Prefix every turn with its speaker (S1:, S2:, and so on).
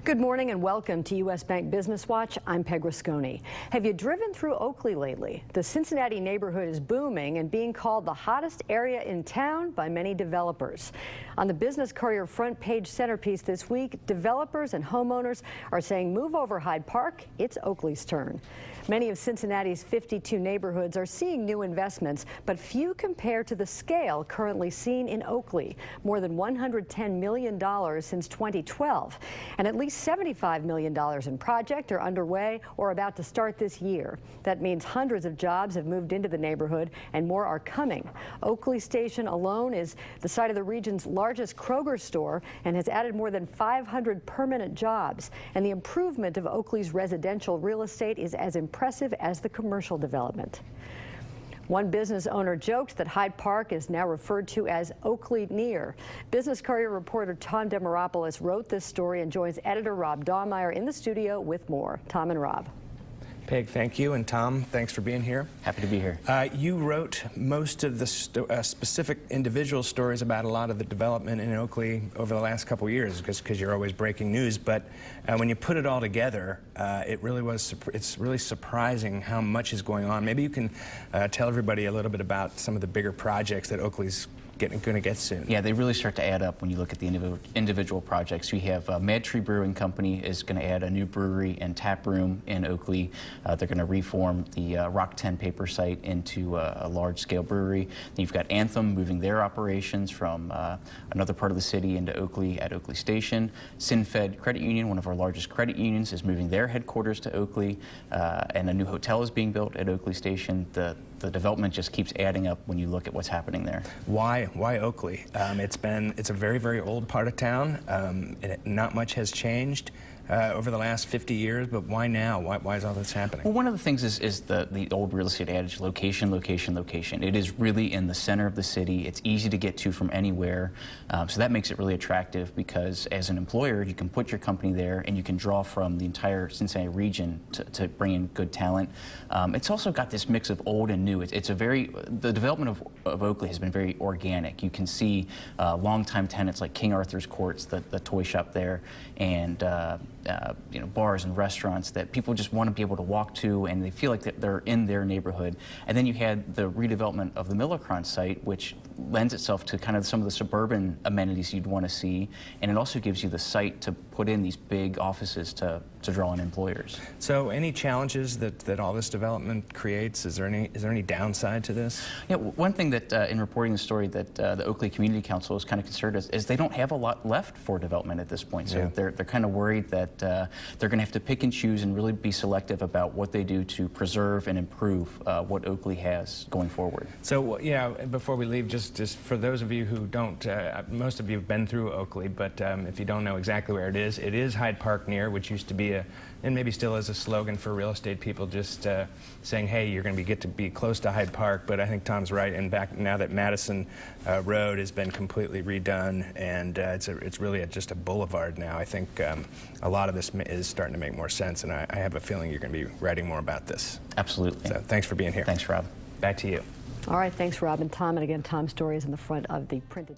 S1: Good morning and welcome to U.S. Bank Business Watch. I'm Peg Rasconi. Have you driven through Oakley lately? The Cincinnati neighborhood is booming and being called the hottest area in town by many developers. On the Business Courier front page centerpiece this week, developers and homeowners are saying move over Hyde Park, it's Oakley's turn. Many of Cincinnati's 52 neighborhoods are seeing new investments, but few compare to the scale currently seen in Oakley. More than $110 million since 2012, and at least $75 million in projects are underway or about to start this year. That means hundreds of jobs have moved into the neighborhood and more are coming. Oakley Station alone is the site of the region's largest Kroger store and has added more than 500 permanent jobs. And the improvement of Oakley's residential real estate is as impressive as the commercial development. One business owner joked that Hyde Park is now referred to as Oakley Near. Business Courier reporter Tom Demaropoulos wrote this story and joins editor Rob Dahlmeyer in the studio with more. Tom and Rob.
S2: Peg, thank you, and Tom, thanks for being here.
S3: Happy to be here.
S2: You wrote most of the specific individual stories about a lot of the development in Oakley over the last couple years, because you're always breaking news. But when you put it all together, it's really surprising how much is going on. Maybe you can tell everybody a little bit about some of the bigger projects that Oakley's going to get soon.
S3: Yeah, they really start to add up when you look at the individual projects. We have Mad Tree Brewing Company is going to add a new brewery and tap room in Oakley. They're going to reform the Rock 10 paper site into a large-scale brewery. Then you've got Anthem moving their operations from another part of the city into Oakley at Oakley Station. SinFed Credit Union, one of our largest credit unions, is moving their headquarters to Oakley, and a new hotel is being built at Oakley Station. The development just keeps adding up when you look at what's happening there.
S2: Why Oakley? It's a very, very old part of town. Not much has changed over the last 50 years, but why now? Why is all this happening?
S3: Well, one of the things is the old real estate adage, location, location, location. It is really in the center of the city. It's easy to get to from anywhere, so that makes it really attractive because as an employer, you can put your company there and you can draw from the entire Cincinnati region to bring in good talent. It's also got this mix of old and new. The development of Oakley has been very organic. You can see longtime tenants like King Arthur's Courts, the toy shop there, and bars and restaurants that people just want to be able to walk to, and they feel like that they're in their neighborhood. And then you had the redevelopment of the Millercron site, which lends itself to kind of some of the suburban amenities you'd want to see, and it also gives you the site to put in these big offices to draw in employers.
S2: So, any challenges that all this development creates? Is there any downside to this?
S3: Yeah, one thing that in reporting the story that the Oakley Community Council is kind of concerned is they don't have a lot left for development at this point. So
S2: yeah.
S3: they're kind of worried that they're going to have to pick and choose and really be selective about what they do to preserve and improve what Oakley has going forward.
S2: So, yeah, before we leave, just for those of you who don't, most of you have been through Oakley, but if you don't know exactly where it is Hyde Park Near, which used to be and maybe still is a slogan for real estate people, just saying, hey, you're going to get to be close to Hyde Park. But I think Tom's right, and back now that Madison Road has been completely redone, and it's really just a boulevard now, I think a lot of this is starting to make more sense, and I have a feeling you're going to be writing more about this.
S3: Absolutely.
S2: So thanks for being here.
S3: Thanks, Rob.
S2: Back to you.
S1: All right, thanks, Rob and Tom. And again, Tom's story is in the front of the printed.